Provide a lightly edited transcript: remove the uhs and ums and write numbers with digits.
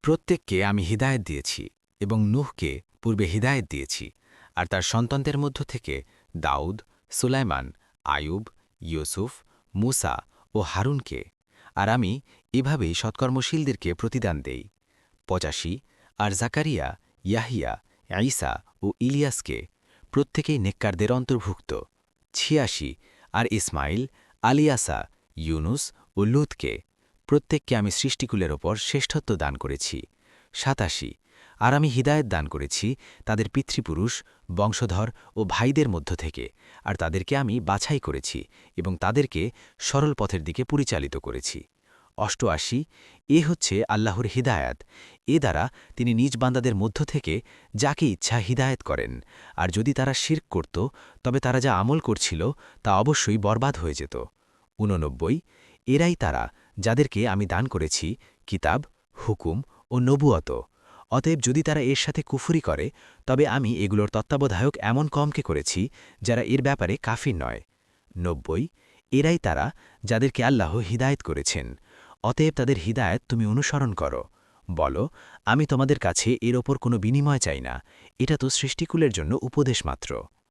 প্রত্যেককে আমি হিদায়াত দিয়েছি এবং নূহকে পূর্বে হিদায়াত দিয়েছি, আর তার সন্তানদের মধ্য থেকে দাউদ, সুলাইমান, আয়ুব, ইউসুফ, মুসা ও হারুনকে। আর আমি এভাবেই সৎকর্মশীলদেরকে প্রতিদান দেই। ৮৫ আর জাকারিয়া, ইয়াহিয়া, ঈসা ও ইলিয়াসকে, প্রত্যেকেই নেককারদের অন্তর্ভুক্ত। ৮৬ আর ইসমাইল, আলিয়াসা, ইউনুস ও লুতকে, প্রত্যেককে আমি সৃষ্টিকুলের ওপর শ্রেষ্ঠত্ব দান করেছি। ৮৭ আর আমি হিদায়ত দান করেছি তাদের পিতৃপুরুষ, বংশধর ও ভাইদের মধ্য থেকে, আর তাদেরকে আমি বাছাই করেছি এবং তাদেরকে সরল পথের দিকে পরিচালিত করেছি। ৮৮ এ হচ্ছে আল্লাহর হিদায়াত। এ দ্বারা তিনি নিজ বান্দাদের মধ্য থেকে যাকে ইচ্ছা হিদায়াত করেন, আর যদি তারা শিরক করত তবে তারা যা আমল করছিল তা অবশ্যই বরবাদ হয়ে যেত। ৮৯ এরাই তারা যাদেরকে আমি দান করেছি কিতাব, হুকুম ও নবুয়ত। অতএব যদি তারা এর সাথে কুফরি করে, তবে আমি এগুলোর তত্ত্বাবধায়ক এমন কমকে করেছি যারা এর ব্যাপারে কাফির নয়। ৯০ এরাই তারা যাদেরকে আল্লাহ হিদায়ত করেছেন। অতএব তাদের হিদায়ত তুমি অনুসরণ করো। বলো, আমি তোমাদের কাছে এর ওপর কোনো বিনিময় চাই না, এটা তো সৃষ্টিকুলের জন্য উপদেশ মাত্র।